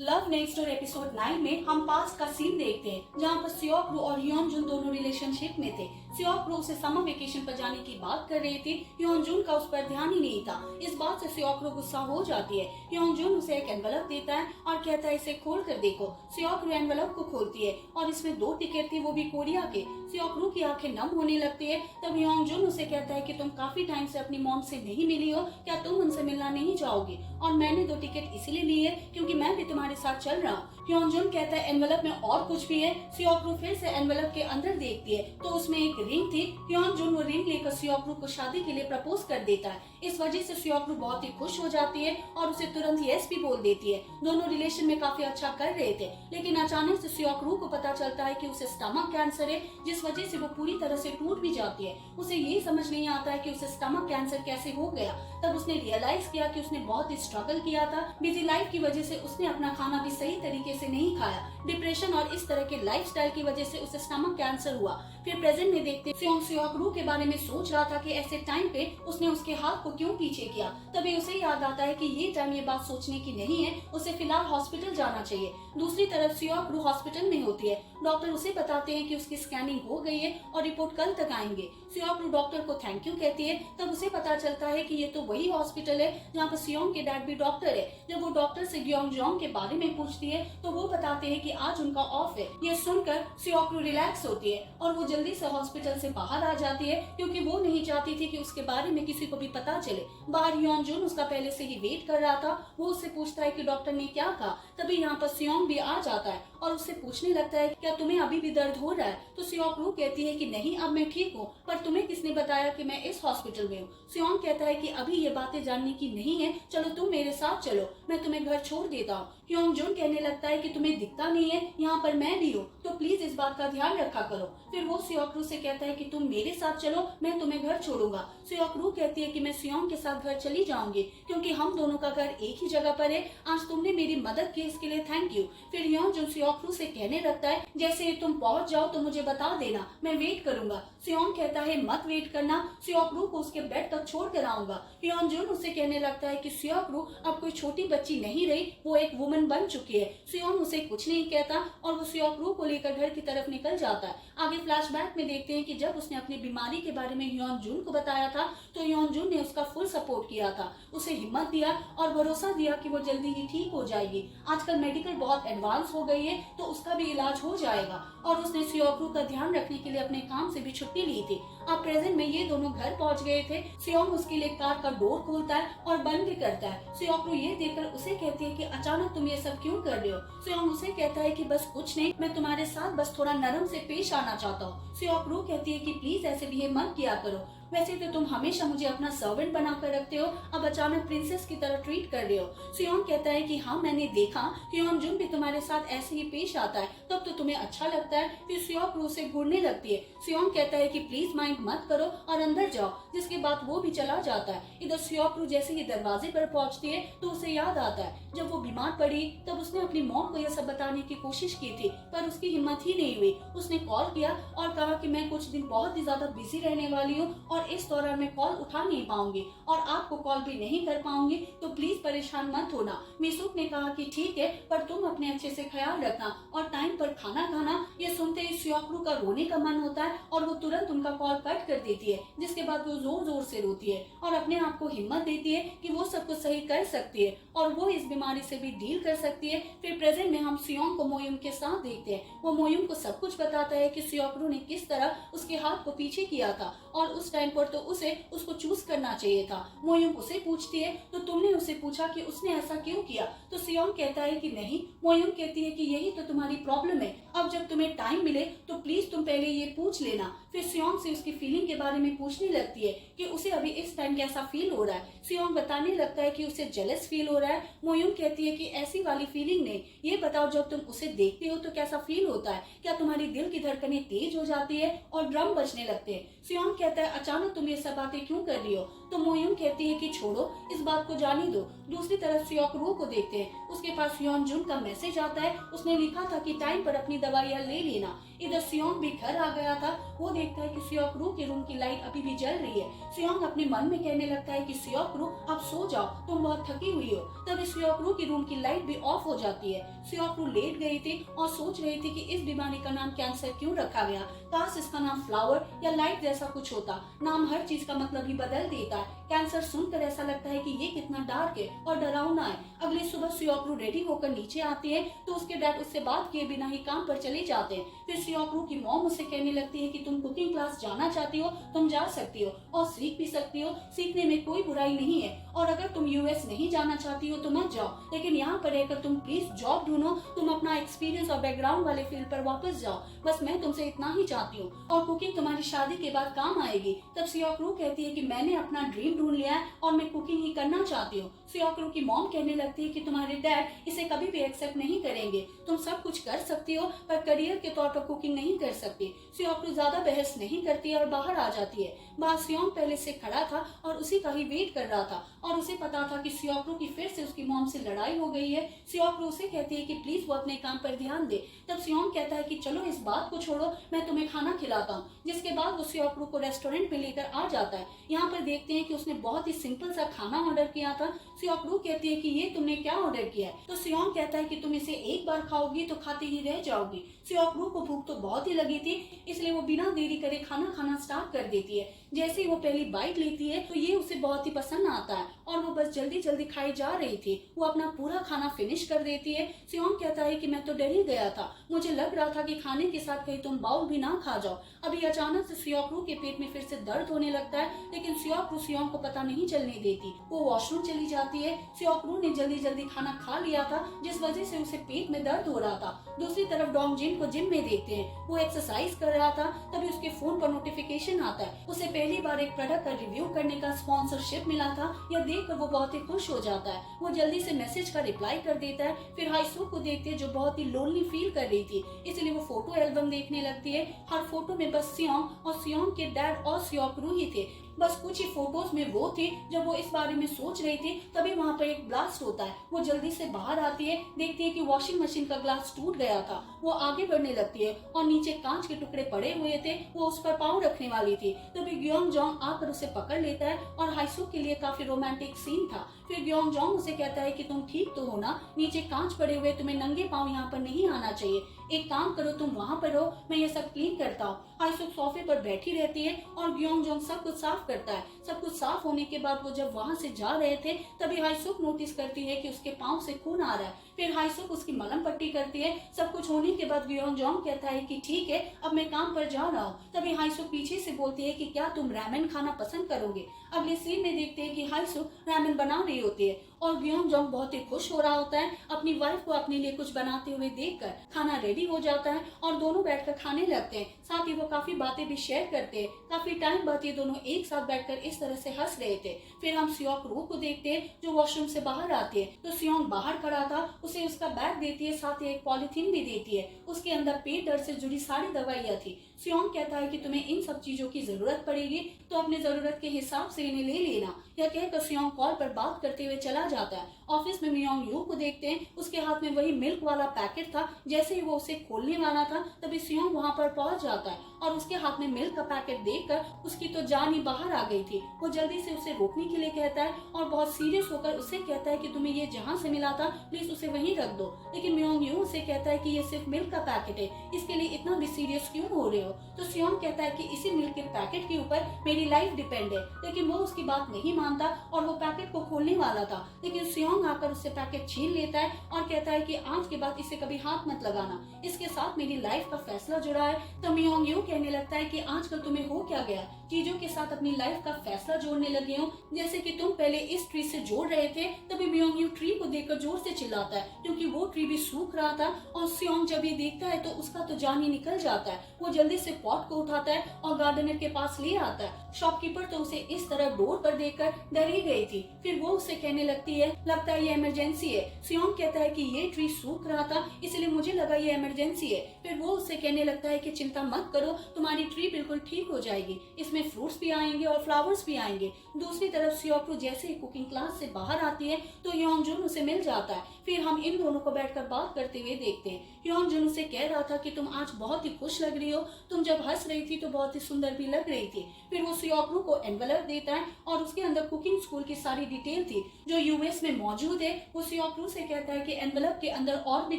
Love next door episode 9 में हम past का सीन देखते हैं जहाँ पर सियोक रू और ह्योन जुन दोनों रिलेशनशिप में थे। सियोक रू उसे समर वेकेशन पर जाने की बात कर रही थी, ह्योन जुन का उस पर ध्यान ही नहीं था। इस बात से सियोक रू गुस्सा हो जाती है। ह्योन जुन उसे एक एनवेलप देता है और कहता है इसे खोल कर देखो। सियोक रू एनवेलप को खोलती है और इसमें 2 टिकट थे, वो भी कोरिया के। सियोक रू की आंखें नम होने लगती है। तब ह्योन जुन उसे कहता है कि तुम काफी टाइम से अपनी मॉम से नहीं मिली हो, क्या तुम उनसे मिलना नहीं चाहोगी? और मैंने 2 टिकट इसलिए लिए क्योंकि मैं भी तुम्हारे साथ चल रहा हूँ। ह्योन जुन कहता है एनवेलप में और कुछ भी है। सियोक रू फिर से एनवेलप के अंदर देखती है तो उसमें एक रिंग थी। ह्योन जुन वो रिंग लेकर सियोक रू को शादी के लिए प्रपोज कर देता है। इस वजह से सियोक रू बहुत ही खुश हो जाती है और उसे तुरंत यस भी बोल देती है। दोनों रिलेशन में काफी अच्छा कर रहे थे, लेकिन अचानक से सियोक रू को पता चलता है कि उसे स्टमक कैंसर है, जिस वजह से वो पूरी तरह से टूट भी जाती है। उसे ये समझ नहीं आता है कि उसे स्टमक कैंसर कैसे हो गया। तब उसने रियलाइज किया कि उसने बहुत ही स्ट्रगल किया था। बिजी लाइफ की वजह से उसने अपना खाना भी सही तरीके से नहीं खाया। डिप्रेशन और इस तरह के लाइफस्टाइल की वजह से उसे स्टमक कैंसर हुआ। फिर प्रेजेंट में देखते सियोक रू के बारे में सोच रहा था कि ऐसे टाइम पे उसने उसके हाथ को क्यों पीछे किया। तभी उसे याद आता है कि ये टाइम ये बात सोचने की नहीं है, उसे फिलहाल हॉस्पिटल जाना चाहिए। दूसरी तरफ सियोक रू हॉस्पिटल में होती है। डॉक्टर उसे बताते हैं कि उसकी स्कैनिंग हो गई है और रिपोर्ट कल तक आएंगे। सियोक रू डॉक्टर को थैंक यू कहती है। तब उसे पता चलता है कि ये तो वही हॉस्पिटल है जहाँ पर सियोंग के डैड भी डॉक्टर है। जब वो डॉक्टर से ग्योंगजोंग के बारे में पूछती है तो वो बताते हैं कि आज उनका ऑफ है। ये सुनकर सियोक रू रिलैक्स होती है और वो जल्दी से हॉस्पिटल से बाहर आ जाती है क्योंकि वो नहीं चाहती थी कि उसके बारे में किसी को भी पता चले। बाहर ह्योन जुन उसका पहले से ही वेट कर रहा था। वो उससे पूछता है कि डॉक्टर ने क्या कहा। तभी यहाँ पर सियोंग भी आ जाता है और उससे पूछने लगता है क्या तुम्हें अभी भी दर्द हो रहा है? तो सियोक रू कहती है कि नहीं, अब मैं ठीक हूँ, पर तुम्हें किसने बताया कि मैं इस हॉस्पिटल में हूँ? सियोंग कहता है कि अभी ये बातें जानने की नहीं है, चलो तुम मेरे साथ चलो, मैं तुम्हें घर छोड़ देता हूँ। ह्योन जुन कहने लगता है कि तुम्हें दिखता नहीं है, यहाँ पर मैं भी हूँ, तो प्लीज इस बात का ध्यान रखा करो। फिर वो सियोक रू से कहता है कि तुम मेरे साथ चलो, मैं तुम्हें घर छोड़ूंगा। सियोक रू कहती है कि मैं सियोंग के साथ घर चली जाऊंगी क्योंकि हम दोनों का घर एक ही जगह पर है। आज तुमने मेरी मदद की, इसके लिए थैंक यू। फिर ह्योन जुन सियोक रू से कहने लगता है जैसे तुम पहुंच जाओ तो मुझे बता देना, मैं वेट करूंगा। सियोंग कहता है मत वेट करना, सियोक रू को उसके बेड तक छोड़ कर आऊंगा। ह्योन जुन उसे कहने लगता है कि सियोक रू अब कोई छोटी बच्ची नहीं रही, वो एक वुमन बन चुकी है। सियोंग उसे कुछ नहीं कहता और वो सियोक रू को लेकर घर की तरफ निकल जाता है। आगे फ्लैशबैक में देखते हैं कि जब उसने अपनी बीमारी के बारे में ह्योन जुन को बताया था तो ह्योन जुन ने उसका फुल सपोर्ट किया था, उसे हिम्मत दिया और भरोसा दिया कि वो जल्दी ही ठीक हो जाएगी। आजकल मेडिकल बहुत एडवांस हो गई है तो उसका भी इलाज हो जाएगा। और उसने सियोक रू का ध्यान रखने के लिए अपने काम से भी छुट्टी ली थी। अब प्रेजेंट में ये दोनों घर पहुंच गए थे। सियोंग उसके लिए कार का डोर खोलता है और बंद भी करता है। सियोक रू ये देखकर उसे कहती है कि अचानक तुम ये सब क्यों कर रहे हो? सियोंग उसे कहता है कि बस कुछ नहीं, मैं तुम्हारे साथ बस थोड़ा नरम से पेश आना चाहता हूँ। सियोक रू कहती है कि प्लीज ऐसे बिहेव मत किया करो, वैसे तो तुम हमेशा मुझे अपना सर्वेंट बनाकर रखते हो, अब अचानक प्रिंसेस की तरह ट्रीट कर रहे हो। सियोंग कहता है कि हाँ, मैंने देखा कि ह्योन जुन भी तुम्हारे साथ ऐसे ही पेश आता है, तब तो तुम्हें अच्छा लगता है। फिर सियोक रू से घूरने लगती है। सियोंग कहता है कि प्लीज माइंड मत करो और अंदर जाओ, जिसके बाद वो भी चला जाता है। इधर सियोक रू जैसे ही दरवाजे पर पहुंचती है तो उसे याद आता है जब वो बीमार पड़ी तब उसने अपनी मॉम को यह सब बताने की कोशिश की थी, पर उसकी हिम्मत ही नहीं हुई। उसने कॉल किया और कहा कि मैं कुछ दिन बहुत ही ज्यादा बिजी रहने वाली हूँ और इस दौरान मैं कॉल उठा नहीं पाऊंगी और आपको कॉल भी नहीं कर पाऊंगी, तो प्लीज परेशान मत होना। मिसुक ने कहा कि ठीक है, पर तुम अपने अच्छे से ख्याल रखना और टाइम पर खाना खाना। ये सुनते ही सियोक रू का रोने का मन होता है और वो तुरंत उनका कॉल कट कर देती है, जिसके बाद वो जोर जोर से रोती है और अपने आप को हिम्मत देती है कि वो सब कुछ सही कर सकती है और वो इस बीमारी से भी डील कर सकती है। फिर प्रेजेंट में हम सियोंग को मोयुम के साथ देखते हैं। वो मोयुम को सब कुछ बताता है कि सियोक रू ने किस तरह उसके हाथ को पीछे किया था और उस टाइम पर तो उसको चूज करना चाहिए था। मोयुम उसे पूछती है तो तुमने उसे पूछा कि उसने ऐसा क्यों किया? तो सियोंग कहता है कि नहीं। मोयुम कहती है कि यही तो तुम्हारी प्रॉब्लम है, अब जब तुम्हें टाइम मिले तो प्लीज तुम पहले ये पूछ लेना। फिर सियोंग से उसकी फीलिंग के बारे में पूछने लगती है कि उसे अभी इस टाइम कैसा फील हो रहा है। सियोंग बताने लगता है कि उसे जेलस फील हो रहा है। मोयुम कहती है कि ऐसी वाली फीलिंग नहीं, ये बताओ जब तुम उसे देखते हो तो कैसा फील होता है? क्या तुम्हारी दिल की धड़कनें तेज हो जाती है और ड्रम बजने लगते हैं? सियोंग कहता है अचानक तुम ये सब बातें क्यों कर रही हो? तो मोयून कहती है कि छोड़ो, इस बात को जाने दो। दूसरी तरफ सियोक रू को देखते हैं, उसके पास योन जुन का मैसेज आता है। उसने लिखा था कि टाइम पर अपनी दवाइयाँ ले लेना। इधर सियोंग भी घर आ गया था। वो देखता है कि सियोक रू के रूम की लाइट अभी भी जल रही है। सियोंग अपने मन में कहने लगता है कि सियोक रू अब सो जाओ, तुम बहुत थकी हुई हो। तभी सियोक रू की रूम की लाइट भी ऑफ हो जाती है। सियोक रू लेट गई थी और सोच रही थी कि इस बीमारी का नाम कैंसर क्यों रखा गया। काश इसका नाम फ्लावर या लाइट जैसा कुछ होता। नाम हर चीज का मतलब ही बदल देता है। कैंसर सुनकर ऐसा लगता है कि ये कितना डार्क है और डरावना है। अगली सुबह सियोक रू रेडी होकर नीचे आती है तो उसके डैड उससे बात किए बिना ही काम पर चले जाते हैं। फिर सियोक रू की मॉम उससे कहने लगती है कि तुम कुकिंग क्लास जाना चाहती हो, तुम जा सकती हो और सीख भी सकती हो। सीखने में कोई बुराई नहीं है। और अगर तुम यूएस नहीं जाना चाहती हो तो मत जाओ, लेकिन यहाँ पर रहकर तुम प्लीज जॉब ढूंढो। तुम अपना एक्सपीरियंस और बैकग्राउंड वाले फील्ड पर वापस जाओ। बस मैं तुमसे इतना ही चाहती हूँ और कुकिंग तुम्हारी शादी के बाद काम आएगी। तब सियोक रू कहती है कि मैंने अपना ड्रीम ढूंढ लिया है और मैं कुकिंग ही करना चाहती हूँ। सियोक रू की मॉम कहने लगती है कि तुम्हारे डैड इसे कभी भी एक्सेप्ट नहीं करेंगे। तुम सब कुछ कर सकती हो पर करियर के तौर पर कुकिंग नहीं कर सकती। सियोक रू ज्यादा बहस नहीं करती और बाहर आ जाती है। बाहर सियोंग पहले से खड़ा था और उसी का ही वेट कर रहा था और उसे पता था कि सियोक रू की फिर से उसकी मॉम से लड़ाई हो गई है। सियोक रू उसे कहती है कि प्लीज वो अपने काम पर ध्यान दे। तब सियोंग कहता है कि चलो इस बात को छोड़ो, मैं तुम्हें खाना खिलाता हूँ। जिसके बाद वो सियोक रू को रेस्टोरेंट में लेकर आ जाता है। यहाँ पर देखते हैं कि उसने बहुत ही सिंपल सा खाना ऑर्डर किया था। सियोक रू कहती है कि ये तुमने क्या ऑर्डर किया है? तो सियोंग कहता है कि तुम इसे एक बार खाओगी तो खाते ही रह जाओगी। सियोक रू को भूख तो बहुत ही लगी थी, इसलिए वो बिना देरी करे खाना खाना स्टार्ट कर देती है। जैसे ही वो पहली बाइट लेती है तो ये उसे बहुत ही पसंद आता है और वो बस जल्दी जल्दी खाई जा रही थी। वो अपना पूरा खाना फिनिश कर देती है। सियोंग कहता है कि मैं तो डर ही गया था, मुझे लग रहा था कि खाने के साथ कहीं तुम बाउल भी ना खा जाओ। अभी अचानक से सियोक रू के पेट में फिर से दर्द होने लगता है, लेकिन सियोक रू सियोंग को पता नहीं चलने देती। वो वॉशरूम चली जाती है। सियोक रू ने जल्दी जल्दी खाना खा लिया था, जिस वजह से उसे पेट में दर्द हो रहा था। दूसरी तरफ डोंग जिन को जिम में देखते हैं, वो एक्सरसाइज कर रहा था। तभी उसके फोन पर नोटिफिकेशन आता है। उसे पहली बार एक प्रोडक्ट का रिव्यू करने का स्पॉन्सरशिप मिला था। यह देखकर वो बहुत ही खुश हो जाता है। वो जल्दी से मैसेज का रिप्लाई कर देता है। फिर हाईसू को देखते हैं जो बहुत ही लोनली फील कर रही थी, इसलिए वो फोटो एल्बम देखने लगती है। हर फोटो में बस सियोंग और सियोंग के डैड और सियोक रू ही थे। बस कुछ ही फोटोज में वो थी। जब वो इस बारे में सोच रही थी तभी वहाँ पर एक ब्लास्ट होता है। वो जल्दी से बाहर आती है, देखती है कि वॉशिंग मशीन का ग्लास टूट गया था। वो आगे बढ़ने लगती है और नीचे कांच के टुकड़े पड़े हुए थे। वो उस पर पाँव रखने वाली थी तभी ग्योंग जोंग आकर उसे पकड़ लेता है और हाईसू के लिए काफी रोमांटिक सीन था। फिर ग्योंग जोंग उसे कहता है कि तुम ठीक तो हो ना, नीचे कांच पड़े हुए, तुम्हें नंगे पाँव यहाँ पर नहीं आना चाहिए। एक काम करो, तुम वहाँ पर हो, मैं ये सब क्लीन करता हूँ। हाईसू सोफे पर बैठी रहती है और ग्योंग जोंग सब कुछ साफ करता है। सब कुछ साफ होने के बाद वो जब वहाँ से जा रहे थे तभी हाईसुक नोटिस करती है कि उसके पाँव से खून आ रहा है। फिर हाईसुक उसकी मलहम पट्टी करती है। सब कुछ होने के बाद ग्योंग जोंग कहता है कि ठीक है, अब मैं काम पर जा रहा हूँ। तभी हाईसुक पीछे से बोलती है कि क्या तुम रामेन खाना पसंद करोगे? अगले सीन में देखते हैं कि हाईसुक रामेन बना रही होती है और ग्योंग जोंग बहुत ही खुश हो रहा होता है अपनी वाइफ को अपने लिए कुछ बनाते हुए देखकर। खाना रेडी हो जाता है और दोनों बैठकर खाने लगते हैं। साथ ही वो काफी बातें भी शेयर करते हैं। काफी टाइम बाद ये दोनों एक साथ बैठकर इस तरह से हंस रहे थे। फिर हम सियोक रू को देखते हैं जो वॉशरूम से बाहर आती है। तो सियोंग बाहर खड़ा था, उसे उसका बैग देती है, साथ ही एक पॉलिथीन भी देती है। उसके अंदर पेट दर्द से जुड़ी सारी दवाइयाँ थी। सियोंग कहता है कि तुम्हें इन सब चीजों की जरूरत पड़ेगी तो अपने जरूरत के हिसाब से इन्हें ले लेना। यह कहकर सियोंग कॉल पर बात करते हुए चला जाता है। ऑफिस में मियोंग यू को देखते हैं, उसके हाथ में वही मिल्क वाला पैकेट था। जैसे ही वो उसे खोलने वाला था तभी सियोंग वहाँ पर पहुंच जाता है और उसके हाथ में मिल्क का पैकेट देखकर उसकी तो जान ही बाहर आ गई थी। वो जल्दी से उसे रोकने के लिए कहता है और बहुत सीरियस होकर उससे कहता है कि तुम्हें ये जहाँ से मिला था प्लीज उसे वहीं रख दो। लेकिन मियोंग यू उसे कहता है कि ये सिर्फ मिल्क का पैकेट है, इसके लिए इतना भी सीरियस क्यों हो रहे हो? तो सियोंग कहता है कि इसी मिल्क के पैकेट के ऊपर मेरी लाइफ डिपेंड है। लेकिन वो उसकी बात नहीं मानता और वो पैकेट को खोलने वाला था, लेकिन सियोंग आकर उससे पैकेट छीन लेता है और कहता है कि आज के बाद इसे कभी हाथ मत लगाना, इसके साथ मेरी लाइफ का फैसला जुड़ा है। तो मियोंग यू कहने लगता है कि आजकल तुम्हें हो क्या गया, चीजों के साथ अपनी लाइफ का फैसला जोड़ने लगे हो। जैसे कि तुम पहले इस ट्री से जोड़ रहे थे। तभी मियोंग यू ट्री को देखकर जोर से चिल्लाता है क्योंकि वो ट्री भी सूख रहा था और सियोंग जब ये देखता है तो उसका तो जान ही निकल जाता है। वो जल्दी से पॉट को उठाता है और गार्डनर के पास ले आता है। शॉपकीपर तो उसे इस तरह डोर पर देखकर डर ही गई थी। फिर वो उसे कहने लगती है लगता है ये इमरजेंसी है। सियोंग कहता है कि ये ट्री सूख रहा था इसलिए मुझे लगा ये इमरजेंसी है। फिर वो उससे कहने लगता है कि चिंता मत करो, तुम्हारी ट्री बिल्कुल ठीक हो जाएगी, इसमें उसमें फ्रूट्स भी आएंगे और फ्लावर्स भी आएंगे। दूसरी तरफ सियोक्रू जैसे ही कुकिंग क्लास से बाहर आती है तो योंगजुन उसे मिल जाता है। फिर हम इन दोनों को बैठकर बात करते हुए देखते हैं। योंगजुन उसे कह रहा था कि तुम आज बहुत ही खुश लग रही हो, तुम जब हंस रही थी तो बहुत ही सुंदर भी लग रही थी। फिर वो सियोक्रू को एनवेलप देता है और उसके अंदर कुकिंग स्कूल की सारी डिटेल थी जो यूएस में मौजूद है। वो सियोक्रू से कहता है कि एनवेलप के अंदर और भी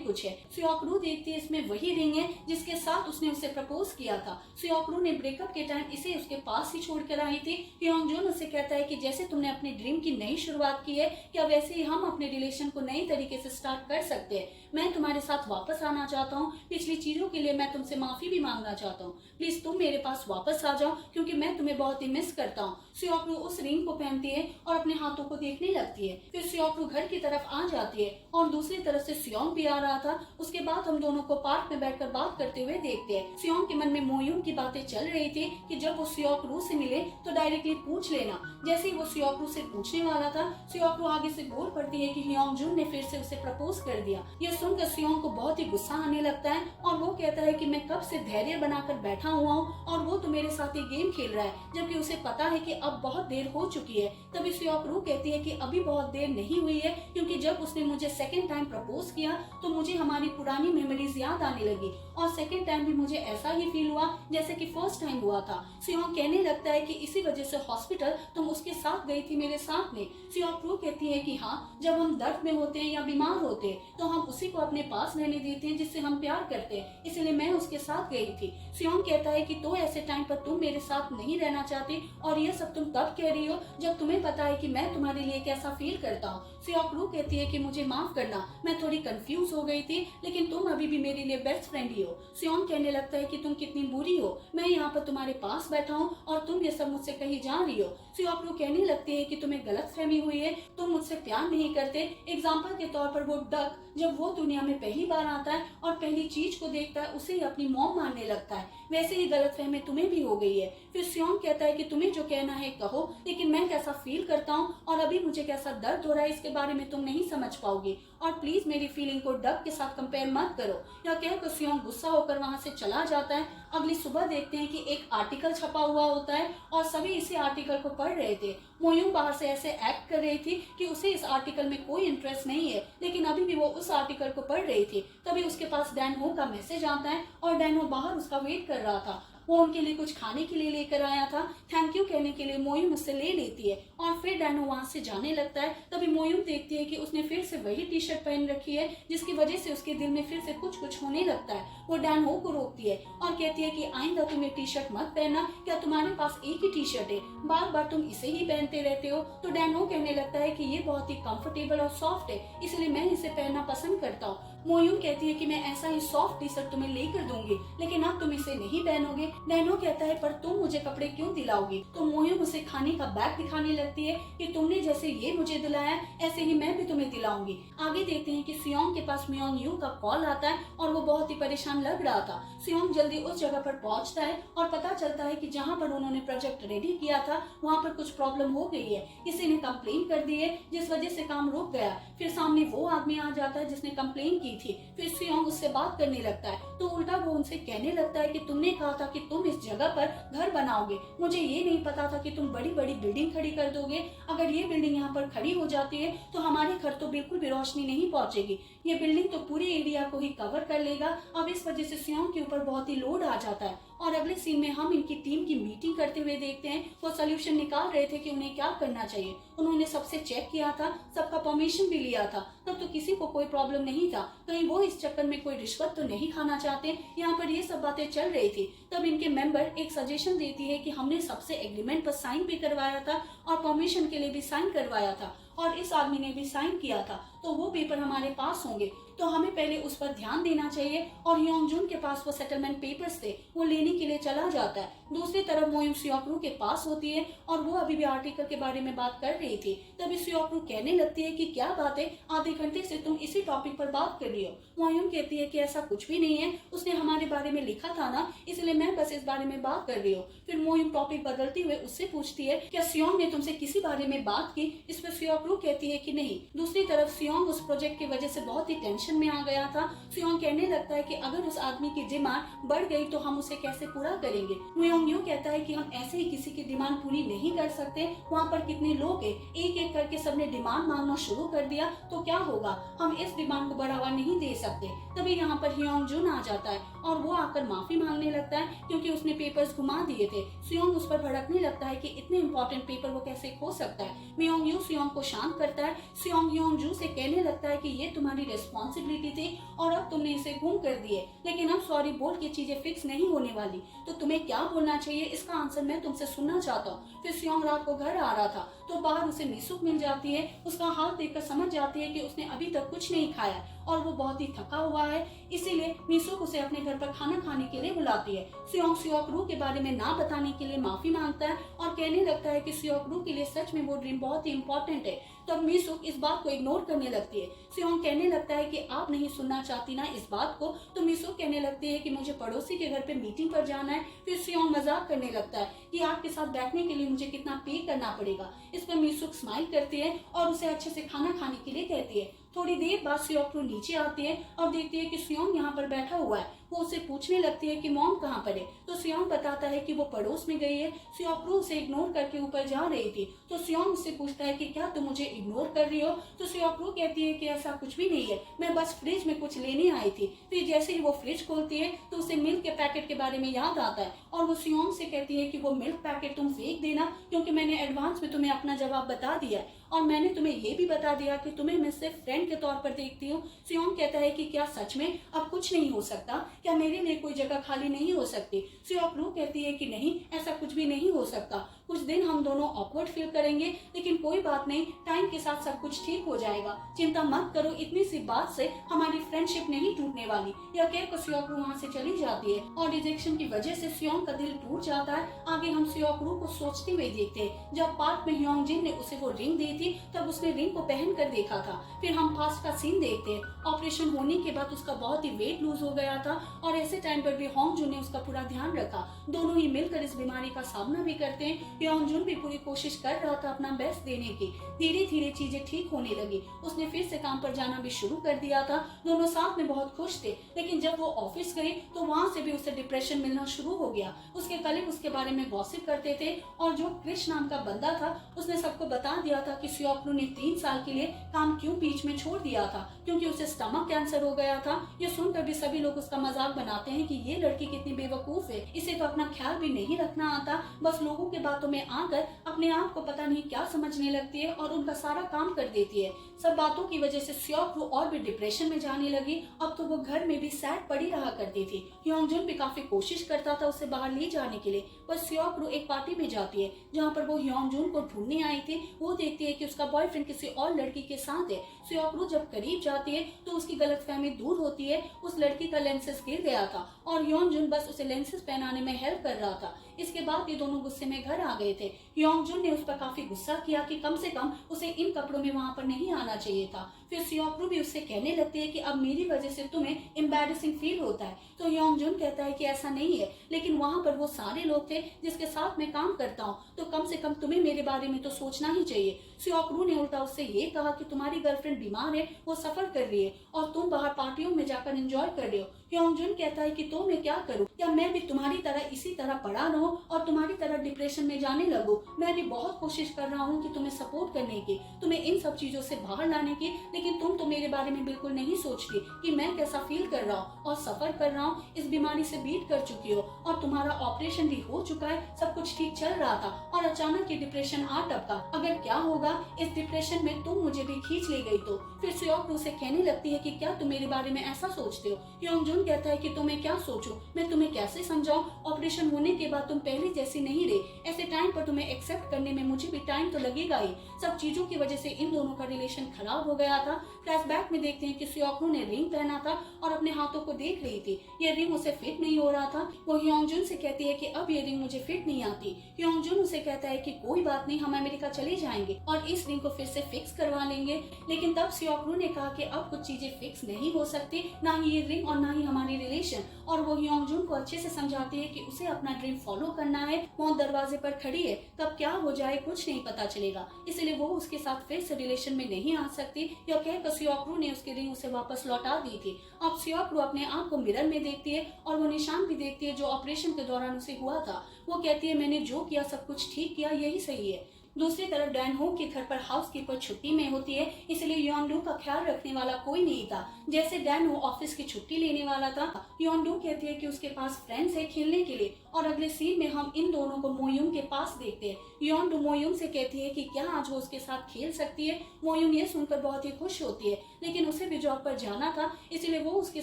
कुछ है। सियोक्रू देखती है इसमें वही रिंग है जिसके साथ उसने उसे प्रपोज किया था। सियोक्रू ने ब्रेकअप के टाइम इसे उसके पास ही छोड़कर आई थी। योंगजुन उसे कहता है कि जैसे तुमने अपने ड्रीम की नई शुरुआत की है, क्या वैसे ही हम अपने रिलेशन को नई तरीके से स्टार्ट कर सकते हैं। मैं तुम्हारे साथ वापस आना चाहता हूँ, पिछली चीजों के लिए मैं तुमसे माफी भी मांगना चाहता हूँ। प्लीज तुम मेरे पास वापस आ जाओ क्योंकि मैं तुम्हें बहुत ही मिस करता हूँ। सियोक्रू उस रिंग को पहनती है और अपने हाथों को देखने लगती है। फिर सियोक्रू घर की तरफ आ जाती है और दूसरी तरफ से सियोंग भी आ रहा था। उसके बाद हम दोनों को पार्क में बैठकर बात करते हुए देखते हैं। सियोंग के मन में मोयूंग की बातें चल रही थी कि जब वो सियोक्रू से मिले तो डायरेक्टली पूछ लेना। जैसे ही वो सियोक्रू से पूछने वाला था, सियोक्रू आगे से बोल पड़ती है कि योंगजुन ने फिर से उसे प्रपोज कर दिया। यह सुनकर सियोंग को बहुत ही गुस्सा आने लगता है और वो कहता है कि मैं कब से धैर्य बनाकर बैठा हुआ हूँ और वो तो मेरे साथ ही गेम खेल रहा है, जबकि उसे पता है कि अब बहुत देर हो चुकी है। तभी सियोक्रू कहती है कि अभी बहुत देर नहीं हुई है क्योंकि जब उसने मुझे सेकंड टाइम प्रपोज किया तो मुझे हमारी पुरानी मेमोरीज याद आने लगी और सेकंड टाइम भी मुझे ऐसा ही फील हुआ जैसे कि फर्स्ट टाइम हुआ था। सियोंग कहने लगता है कि इसी वजह से हॉस्पिटल तुम उसके साथ गई थी मेरे साथ में। सियोक्रू कहती है कि हाँ, जब हम दर्द में होते हैं या बीमार होते हैं तो हम उसी को अपने पास रहने देते हैं जिससे हम प्यार करते हैं, इसलिए मैं उसके साथ गई थी। सियोंग कहता है कि तो ऐसे टाइम पर तुम मेरे साथ नहीं रहना चाहती और ये सब तुम तब कह रही हो जब तुम्हें पता है कि मैं तुम्हारे लिए कैसा फील करता हूँ। सियोक्रू कहती है कि मुझे माफ करना, मैं थोड़ी कंफ्यूज हो गई थी, लेकिन तुम अभी भी मेरे लिए बेस्ट फ्रेंड ही हो। सियोंग कहने लगता है कि तुम कितनी बुरी हो, मैं यहाँ पर तुम्हारे पास बैठा हूँ और तुम ये सब मुझसे कहीं जा रही हो। सियोक्रू कहने लगती है कि तुम्हें गलतफहमी हुई है, तुम मुझसे प्यार नहीं करते। एग्जाम्पल के तौर पर वो डक जब वो दुनिया में पहली बार आता है और पहली चीज को देखता है उसे ही अपनी मॉम मानने लगता है, वैसे ही गलतफहमी तुम्हें भी हो गई है। फिर सियोंग कहता है कि तुम्हें जो कहना है कहो, लेकिन मैं कैसा फील करता हूँ और अभी मुझे कैसा दर्द हो रहा है इसके बारे में तुम नहीं समझ पाओगी और प्लीज मेरी फीलिंग को डक के साथ कंपेयर मत करो। यह कहकर सियोंग गुस्सा होकर वहाँ से चला जाता है। अगली सुबह देखते हैं कि एक आर्टिकल छपा हुआ होता है और सभी इसी आर्टिकल को पढ़ रहे थे। मोयूंग बाहर से ऐसे एक्ट कर रही थी कि उसे इस आर्टिकल में कोई इंटरेस्ट नहीं है, लेकिन अभी भी वो उस आर्टिकल को पढ़ रही थी। तभी उसके पास डैन हो का मैसेज आता है और डैन हो बाहर उसका वेट कर रहा था। वो उनके लिए कुछ खाने के लिए लेकर आया था। थैंक यू कहने के लिए मोयूंग उससे ले लेती है और फिर डैनो वहां से जाने लगता है। तभी मोयूंग देखती है कि उसने फिर से वही टी शर्ट पहन रखी है जिसकी वजह से उसके दिल में फिर से कुछ कुछ होने लगता है। वो डैन हो को रोकती है और कहती है कि आइंदा तुम ये टी शर्ट मत पहनना, क्या तुम्हारे पास एक ही टी शर्ट है, बार बार तुम इसे ही पहनते रहते हो। तो डैन हो कहने लगता है कि ये बहुत ही कंफर्टेबल और सॉफ्ट है, इसलिए मैं इसे पहनना पसंद करता हूँ। मोयूंग कहती है कि मैं ऐसा ही सॉफ्ट टी शर्ट तुम्हें लेकर दूंगी, लेकिन अब तुम इसे नहीं पहनोगे। डैनो कहता है पर तुम मुझे कपड़े क्यों दिलाओगी। तो मोयूंग उसे खाने का बैग दिखाने लगती है कि तुमने जैसे ये मुझे दिलाया ऐसे ही मैं भी तुम्हें दिलाऊंगी। आगे देखते हैं कि सियोंग के पास मियोंग यू का कॉल आता है और वो बहुत ही परेशान लग रहा था। सियोंग जल्दी उस जगह पर पहुंचता है और पता चलता है कि जहाँ पर उन्होंने प्रोजेक्ट रेडी किया था वहाँ पर कुछ प्रॉब्लम हो गई है, किसी ने कंप्लेन कर दी है जिस वजह से काम रुक गया। फिर सामने वो आदमी आ जाता है जिसने कंप्लेन की थी। फिर सियोंग उससे बात करने लगता है तो उल्टा वो उनसे कहने लगता है कि तुमने कहा था कि तुम इस जगह पर घर बनाओगे, मुझे ये नहीं पता था कि तुम बड़ी बड़ी बिल्डिंग खड़ी कर दोगे। अगर ये बिल्डिंग यहाँ पर खड़ी हो जाती है तो हमारे घर तो बिल्कुल भी रोशनी नहीं पहुँचेगी, ये बिल्डिंग तो पूरे एरिया को ही कवर कर लेगा। अब इस वजह से सियोंग के ऊपर बहुत ही लोड आ जाता है और अगले सीन में हम इनकी टीम की मीटिंग करते हुए देखते हैं। वो सोल्यूशन निकाल रहे थे कि उन्हें क्या करना चाहिए। उन्होंने सबसे चेक किया था, सबका परमिशन भी लिया था, तब तो किसी को कोई प्रॉब्लम नहीं था। कहीं वो इस चक्कर में कोई रिश्वत तो नहीं खाना चाहते। यहाँ पर ये सब बातें चल रही थी। तब इनके मेंबर एक सजेशन देती है कि हमने सबसे एग्रीमेंट पर साइन भी करवाया था और परमिशन के लिए भी साइन करवाया था और इस आदमी ने भी साइन किया था, तो वो पेपर हमारे पास होंगे, तो हमें पहले उस पर ध्यान देना चाहिए। और योंगजुन के पास वो सेटलमेंट पेपर्स थे, वो लेने के लिए चला जाता है। दूसरी तरफ मोयूंग सियोक्रू के पास होती है और वो अभी भी आर्टिकल के बारे में बात कर रही थी। तभी सियोक्रू कहने लगती है कि क्या बात है, आधे घंटे से तुम इसी टॉपिक पर बात कर रही हो। मोयूंग कहती है कि ऐसा कुछ भी नहीं है, उसने हमारे बारे में लिखा था ना, इसलिए मैं बस इस बारे में बात कर रही हूँ। फिर मोयूंग टॉपिक बदलते हुए उससे पूछती है क्या सियोंग ने तुमसे किसी बारे में बात की। इस पर सियोक्रू कहती है कि नहीं। दूसरी तरफ सियोंग सियोंग उस प्रोजेक्ट की वजह से बहुत ही टेंशन में आ गया था। सियोंग कहने लगता है कि अगर उस आदमी की डिमांड बढ़ गई तो हम उसे कैसे पूरा करेंगे। मुयोंग यू कहता है कि हम ऐसे ही किसी की डिमांड पूरी नहीं कर सकते, वहाँ पर कितने लोग हैं, एक एक करके सबने डिमांड मांगना शुरू कर दिया तो क्या होगा, हम इस डिमांड को बढ़ावा नहीं दे सकते। तभी यहाँ पर ह्योंग जुन आ जाता है और वो आकर माफी मांगने लगता है क्योंकि उसने पेपर्स घुमा दिए थे। सियोंग उस पर भड़कने लगता है कि इतने इंपॉर्टेंट पेपर वो कैसे खो सकता है। मियोंग यू सियोंग को शांत करता है। सियोंग ह्योंग जू से कहने लगता है कि ये तुम्हारी रिस्पॉन्सिबिलिटी थी और अब तुमने इसे गुम कर दिए, लेकिन अब सॉरी बोल के चीजें फिक्स नहीं होने वाली, तो तुम्हें क्या बोलना चाहिए इसका आंसर मैं तुमसे सुनना चाहता हूँ। फिर सियोंग रात को घर आ रहा था तो बाहर उसे मिसुक मिल जाती है। उसका हाथ देखकर समझ जाती है कि उसने अभी तक कुछ नहीं खाया और वो बहुत ही थका हुआ है, इसीलिए मिसुक उसे अपने घर पर खाना खाने के लिए बुलाती है। सियोंग सियोकरू के बारे में ना बताने के लिए माफी मांगता है और कहने लगता है कि सियोकरू के लिए सच में वो ड्रीम बहुत ही इंपॉर्टेंट है। तब मिसुक इस बात को इग्नोर करने लगती है। सियोंग कहने लगता है कि आप नहीं सुनना चाहती ना इस बात को, तो मिसुक कहने लगती है कि मुझे पड़ोसी के घर पे मीटिंग पर जाना है। फिर सियोंग मजाक करने लगता है कि आपके साथ बैठने के लिए मुझे कितना पे करना पड़ेगा। इस पर मिसुक स्माइल करती है और उसे अच्छे से खाना खाने के लिए कहती है। थोड़ी देर बाद सियोकरू नीचे आती है और देखती है कि सियोंग यहाँ पर बैठा हुआ है। वो उसे पूछने लगती है कि मॉम कहाँ पर है, तो सियोंग बताता है कि वो पड़ोस में गई है। सियोकरू उसे इग्नोर करके ऊपर जा रही थी, तो सियोंग उससे पूछता है कि क्या तुम मुझे इग्नोर कर रही हो, तो सियोकरू कहती है कि ऐसा कुछ भी नहीं है, मैं बस फ्रिज में कुछ लेने आई थी। फिर जैसे ही वो फ्रिज खोलती है तो उसे मिल्क के पैकेट के बारे में याद आता है और वो सियोंग से कहती है कि वो मिल्क पैकेट तुम फेंक देना, क्योंकि मैंने एडवांस में तुम्हें अपना जवाब बता दिया है और मैंने तुम्हें ये भी बता दिया कि तुम्हें मैं सिर्फ फ्रेंड के तौर पर देखती हूँ। सियोंग कहता है कि क्या सच में अब कुछ नहीं हो सकता, क्या मेरे लिए कोई जगह खाली नहीं हो सकती। सियोकरू कहती है कि नहीं, ऐसा कुछ भी नहीं हो सकता, कुछ दिन हम दोनों ऑकवर्ड फील करेंगे, लेकिन कोई बात नहीं, टाइम के साथ सब कुछ ठीक हो जाएगा, चिंता मत करो, इतनी सी बात से हमारी फ्रेंडशिप नहीं टूटने वाली। यह कहकर सियोकरू वहाँ से चली जाती है और रिजेक्शन की वजह से सियोंग का दिल टूट जाता है। आगे हम सियोकरू को सोचते हुए देखते हैं, जब पार्क में ह्योंग जिन ने उसे वो रिंग दी थी तब उसने रिंग को पहन कर देखा था। फिर हम पास्ट का सीन देखते हैं, ऑपरेशन होने के बाद उसका बहुत ही वेट लूज हो गया था और ऐसे टाइम पर भी ह्योंग जुन ने उसका पूरा ध्यान रखा। दोनों ही मिलकर इस बीमारी का सामना भी करते हैं। ह्योंग जुन भी पूरी कोशिश कर रहा था अपना बेस्ट देने की। धीरे धीरे चीजें ठीक होने लगी, उसने फिर से काम पर जाना भी शुरू कर दिया था। दोनों साथ में बहुत खुश थे, लेकिन जब वो ऑफिस गई तो वहाँ से भी उसे डिप्रेशन मिलना शुरू हो गया। उसके कलीग उसके बारे में गॉसिप करते थे और जो क्रिश नाम का बंदा था उसने सबको बता दिया था कि सियोकरू ने 3 साल के लिए काम क्यों बीच में छोड़ दिया था, क्योंकि उसे स्टमक कैंसर हो गया था। ये सुनकर भी सभी लोग उसका मजाक बनाते हैं कि ये लड़की कितनी बेवकूफ है, इसे तो अपना ख्याल भी नहीं रखना आता, बस लोगों के बातों में आकर अपने आप को पता नहीं क्या समझने लगती है और उनका सारा काम कर देती है। सब बातों की वजह से सियोकरू और भी डिप्रेशन में जाने लगी। अब तो वो घर में भी सैड पड़ी रहा करती थी। ह्योंग जुन भी काफी कोशिश करता था उसे बाहर ले जाने के लिए, पर सियोकरू एक पार्टी में जाती है जहाँ पर वो ह्योंग जुन को ढूंढने आई थी। वो देखती है कि उसका बॉयफ्रेंड किसी और लड़की के साथ है। सियोकरू जब करीब जाती है तो उसकी गलतफहमी दूर होती है। उस लड़की का लेंसेज गिर गया था और ह्योंग जुन बस उसे लेंसेज पहनाने में हेल्प कर रहा था। इसके बाद ये दोनों गुस्से में घर आ गए थे। ह्योंग जुन ने उस पर काफी गुस्सा किया कि कम से कम उसे इन कपड़ों में वहाँ पर नहीं आना चाहिए था। फिर सियोकरू भी उससे कहने लगती है कि अब मेरी वजह से तुम्हें एम्बैरेसिंग फील होता है, तो ह्योंग जुन कहता है कि ऐसा नहीं है, लेकिन वहाँ पर वो सारे लोग थे जिसके साथ मैं काम करता हूँ, तो कम से कम तुम्हें मेरे बारे में तो सोचना ही चाहिए। सियोकरू ने उल्टा उससे ये कहा कि तुम्हारी गर्लफ्रेंड बीमार है, वो सफर कर रही है और तुम बाहर पार्टियों में जाकर एंजॉय कर रहे हो। ह्योंग जुन कहता है कि तो मैं क्या करूँ, क्या मैं भी तुम्हारी तरह इसी तरह पड़ा रहूं और तुम्हारी तरह डिप्रेशन में जाने लगूं। मैं भी बहुत कोशिश कर रहा हूँ कि तुम्हें सपोर्ट करने की, तुम्हें इन सब चीजों से बाहर लाने की, लेकिन तुम तो मेरे बारे में बिल्कुल नहीं सोचती कि मैं कैसा फील कर रहा हूँ और सफर कर रहा हूँ। इस बीमारी से बीट कर चुकी हो और तुम्हारा ऑपरेशन भी हो चुका है, सब कुछ ठीक चल रहा था और अचानक ये डिप्रेशन आ टपका। अगर क्या होगा इस डिप्रेशन में तुम मुझे भी खींच ले गई तो। फिर सियोकरू से कहने लगती है कि क्या तुम मेरे बारे में ऐसा सोचते हो। ह्योंग जुन कहता है कि तुम्हें क्या सोचूं, मैं तुम्हें कैसे समझाऊं, ऑपरेशन होने के बाद तुम पहले जैसी नहीं रही, ऐसे टाइम पर तुम्हें एक्सेप्ट करने में मुझे भी टाइम तो लगेगा ही। सब चीजों की वजह से इन दोनों का रिलेशन खराब हो गया था। फ्लैशबैक में देखते हैं कि सियोकरू ने रिंग पहना था और अपने हाथों को देख रही थी, ये रिंग उसे फिट नहीं हो रहा था। वो ह्योंग जुन से कहती है कि अब ये रिंग मुझे फिट नहीं आती। ह्योंग जुन उसे कहता है कि कोई बात नहीं, हम अमेरिका चले जाएंगे और इस रिंग को फिर से फिक्स करवा लेंगे। लेकिन तब सियोकरू ने कहा कि अब कुछ चीजें फिक्स नहीं हो सकती, ना ही ये रिंग और ना ही हमारी रिलेशन। और वो ह्योंग जुन को अच्छे से समझाती है कि उसे अपना ड्रीम फॉलो करना है। मौत दरवाजे पर खड़ी है, कब क्या हो जाए कुछ नहीं पता चलेगा, इसलिए वो उसके साथ फिर से रिलेशन में नहीं आ सकती। यह कहकर सियोक्रू ने उसकी रिंग उसे वापस लौटा दी थी। अब सियोक्रू अपने आप को मिरर में देखती है और वो निशान भी देखती है जो ऑपरेशन के दौरान उसे हुआ था। वो कहती है मैंने जो किया सब कुछ ठीक किया, यही सही है। दूसरी तरफ डैन हो के घर पर हाउसकीपर छुट्टी में होती है, इसलिए योनडू का ख्याल रखने वाला कोई नहीं था। जैसे डैन हो ऑफिस की छुट्टी लेने वाला था, योनडू कहती है कि उसके पास फ्रेंड्स है खेलने के लिए, और अगले सीन में हम इन दोनों को मोयुंग के पास देखते हैं। योनडू मोयुंग से कहती है कि क्या आज वो उसके साथ खेल सकती है। मोयुंग ये सुनकर बहुत ही खुश होती है, लेकिन उसे भी जॉब पर जाना था, इसलिए वो उसके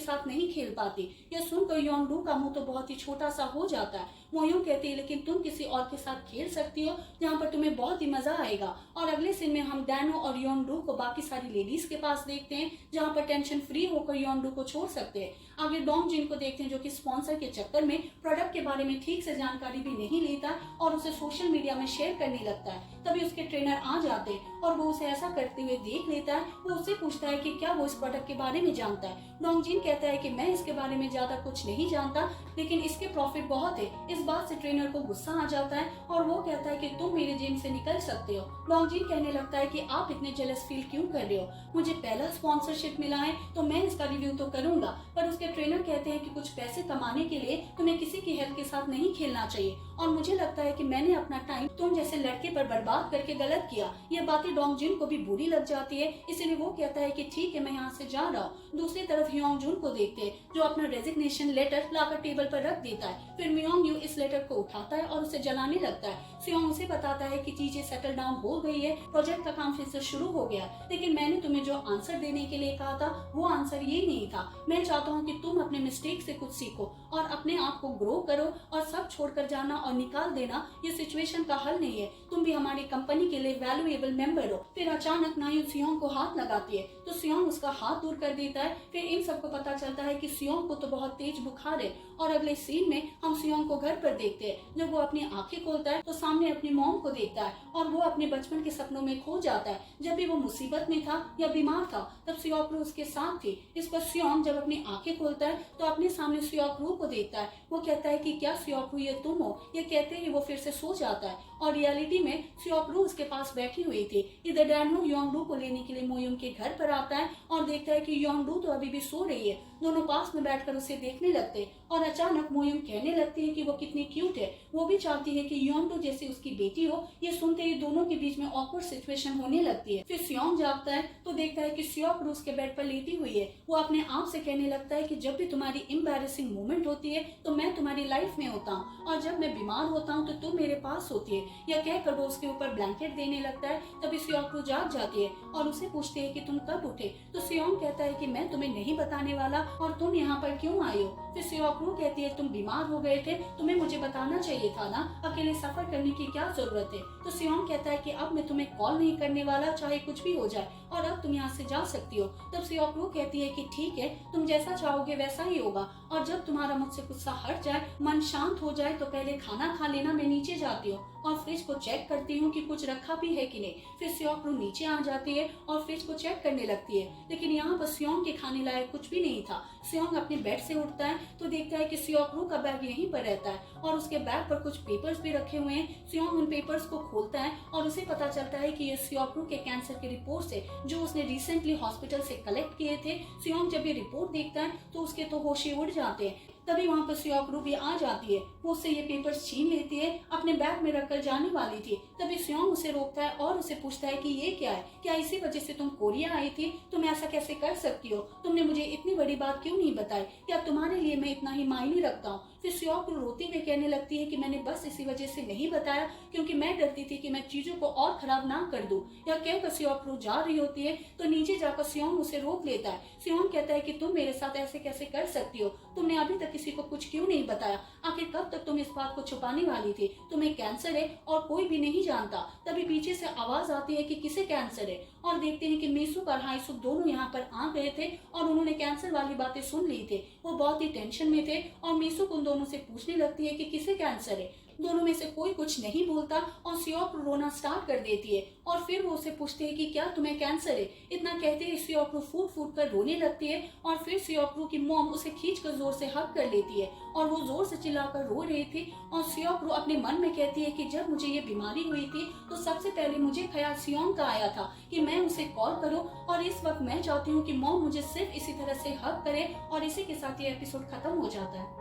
साथ नहीं खेल पाती। यह सुनकर योनडू का मुंह तो बहुत ही छोटा सा हो जाता है। मोयुंग कहती है लेकिन तुम किसी और के साथ खेल सकती हो जहाँ पर तुम्हें बहुत ही मजा आएगा। और अगले सीन में हम डैनो और योनडू को बाकी सारी लेडीज के पास देखते हैं, जहाँ पर टेंशन फ्री होकर योनडू को छोड़ सकते हैं। आगे डोंगजिन को देखते हैं जो कि स्पॉन्सर के चक्कर में प्रोडक्ट के बारे में ठीक से जानकारी भी नहीं लेता और उसे सोशल मीडिया में शेयर करने लगता है। तभी उसके ट्रेनर आ जाते हैं और वो उसे ऐसा करते हुए देख लेता है। वो उससे पूछता है कि क्या वो इस प्रोडक्ट के बारे में जानता है। डोंगजिन कहता है कि मैं इसके बारे में ज्यादा कुछ नहीं जानता, लेकिन इसके प्रॉफिट बहुत है। इस बात से ट्रेनर को गुस्सा आ जाता है और वो कहता है कि तुम मेरे जिम से निकल सकते हो। डोंगजिन कहने लगता है कि आप इतने जेलस फील क्यों कर रहे हो, मुझे पहला स्पॉन्सरशिप मिला है तो मैं इसका रिव्यू तो करूंगा। पर उसके ट्रेनर कहते हैं कि कुछ पैसे कमाने के लिए तुम्हें किसी की हेल्प के साथ नहीं खेलना चाहिए, और मुझे लगता है कि मैंने अपना टाइम तुम जैसे लड़के पर बर्बाद करके गलत किया। ये बातें डोंगजिन को भी बुरी लग जाती है, इसलिए वो कहता है कि ठीक है मैं यहाँ से जा रहा हूँ। दूसरी तरफ ह्योंगजुन को देखते हैं जो अपना रेजिग्नेशन लेटर लाकर टेबल पर रख देता है। फिर म्योंगयू इस लेटर को उठाता है और उसे जलाने लगता है। सियोंग उसे बताता है कि चीजें सेटल डाउन हो गई है, प्रोजेक्ट का काम फिर से शुरू हो गया, लेकिन मैंने तुम्हें जो आंसर देने के लिए कहा था वो आंसर ये नहीं था। मैं चाहता हूँ कि तुम अपने मिस्टेक से कुछ सीखो और अपने आप को ग्रो करो, और सब छोड़कर जाना और निकाल देना ये सिचुएशन का हल नहीं है। तुम भी हमारी कंपनी के लिए वैल्यूएबल मेंबर हो। फिर अचानक नायु सियोंग को हाथ लगाती है तो सियोंग उसका हाथ दूर कर देता है। फिर इन सबको पता चलता है कि सियोंग को तो बहुत तेज बुखार है, और अगले सीन में हम सियोंग को घर पर देखते हैं। जब वो अपनी आंखें खोलता है तो सामने अपनी मॉम को देखता है और वो अपने बचपन के सपनों में खो जाता है। जब भी वो मुसीबत में था या बीमार था तब सियोक्रू उसके साथ थी। इस पर सियोंग जब अपनी आंखें खोलता है तो अपने सामने सियोक्रू को देखता है। वो कहता है कि क्या सियोक्रू ये तुम हो। ये कहते ही वो फिर से सो जाता है और रियलिटी में सियोक्रू उसके पास बैठी हुई थी। इधर डैनो योंगडू को लेने के लिए मोयुंग के घर पर आता है और देखता है कि योंगडू तो अभी भी सो रही है। दोनों पास में बैठकर उसे देखने लगते और अचानक मोयुंग कहने लगती है कि वो कितनी क्यूट है। वो भी चाहती है कि योंगडू जैसे उसकी बेटी हो। ये सुनते ही दोनों के बीच में ऑकवर्ड सिचुएशन होने लगती है। फिर सियोंग जागता है तो देखता है कि सियोक्रू उसके बेड पर लेटी हुई है। वो अपने आप से कहने लगता है कि जब भी तुम्हारी एम्बैरेसिंग मोमेंट होती है तो मैं तुम्हारी लाइफ में होता हूँ, और जब मैं बीमार होता हूँ तो तुम मेरे पास होती है। यह कहकर वो उसके ऊपर ब्लैंकेट देने लगता है। तभी सियोक्रू जाग जाती है और उसे पूछती है कि तुम कब उठे। तो सियोंग कहता है कि मैं तुम्हें नहीं बताने वाला, और तुम यहाँ पर क्यों आई हो। फिर सियोक्रू कहती है तुम बीमार हो गए थे, तुम्हें मुझे बताना चाहिए था ना, अकेले सफर करने की क्या जरूरत है। तो सियोंग कहता है कि अब मैं तुम्हें कॉल नहीं करने वाला, चाहे कुछ भी हो जाए, और अब तुम यहाँ से जा सकती हो। तब सियोक्रू कहती है कि ठीक है, तुम जैसा चाहोगे वैसा ही होगा, और जब तुम्हारा मुझसे गुस्सा हट जाए, मन शांत हो जाए तो पहले खाना खा लेना। मैं नीचे जाती हूँ और फ्रिज को चेक करती हूँ कि कुछ रखा भी है कि नहीं। फिर सियोक्रू नीचे आ जाती है और फ्रिज को चेक करने लगती है, लेकिन यहाँ पर सियोंग के खाने लायक कुछ भी नहीं था। सियोंग अपने बेड से उठता है तो देखता है कि सियोक्रू का बैग यहीं पर रहता है और उसके बैग पर कुछ पेपर्स भी रखे हुए हैं। सियोंग उन पेपर्स को खोलता है और उसे पता चलता है कि ये सियोक्रू के कैंसर के रिपोर्ट्स है जो उसने रिसेंटली हॉस्पिटल से कलेक्ट किए थे। सियोंग जब ये रिपोर्ट देखता है तो उसके तो होश ही उड़ जाते हैं। तभी वहाँ पर सियोक्रू भी आ जाती है। वो उससे ये पेपर्स छीन लेती है, अपने बैग में रखकर जाने वाली थी। तभी सियोंग उसे रोकता है और उसे पूछता है कि ये क्या है, क्या इसी वजह से तुम कोरिया आई थी, तुम ऐसा कैसे कर सकती हो, तुमने मुझे इतनी बड़ी बात क्यों नहीं बताई, क्या तुम्हारे लिए मैं इतना ही मायने रखता हूँ। फिर सियोक्रू रोते हुए कहने लगती है कि मैंने बस इसी वजह से नहीं बताया क्योंकि मैं डरती थी कि मैं चीजों को और खराब ना कर दूं। यह कहकर सियोक्रू जा रही होती है तो नीचे जाकर सियोंग उसे रोक लेता है। सियोंग कहता है कि तुम मेरे साथ ऐसे कैसे कर सकती हो, तुमने अभी तक किसी को कुछ क्यों नहीं बताया, आखिर कब तक तुम इस बात को छुपाने वाली थी, तुम्हें कैंसर है और कोई भी नहीं जानता। तभी पीछे से आवाज आती है कि किसे कैंसर है, और देखते हैं कि मीसुक और हाईसुक दोनों यहाँ पर आ गए थे और उन्होंने कैंसर वाली बातें सुन ली थी। वो बहुत ही टेंशन में थे और मीसुक उन दोनों से पूछने लगती है कि किसे कैंसर है। दोनों में से कोई कुछ नहीं बोलता और सियोक्रू रोना स्टार्ट कर देती है और फिर वो उसे पूछते है कि क्या तुम्हें कैंसर है। इतना कहते ही सियोक्रू फूट फूट कर रोने लगती है और फिर सियोक्रू की मॉम उसे खींचकर जोर से हग कर लेती है और वो जोर से चिल्लाकर रो रही थी और सियोक्रू अपने मन में कहती है कि जब मुझे ये बीमारी हुई थी तो सबसे पहले मुझे ख्याल सियोंग का आया था कि मैं उसे कॉल करूं और इस वक्त मैं चाहती हूँ कि मॉम मुझे सिर्फ इसी तरह से हग करे और इसी के साथ ये एपिसोड खत्म हो जाता है।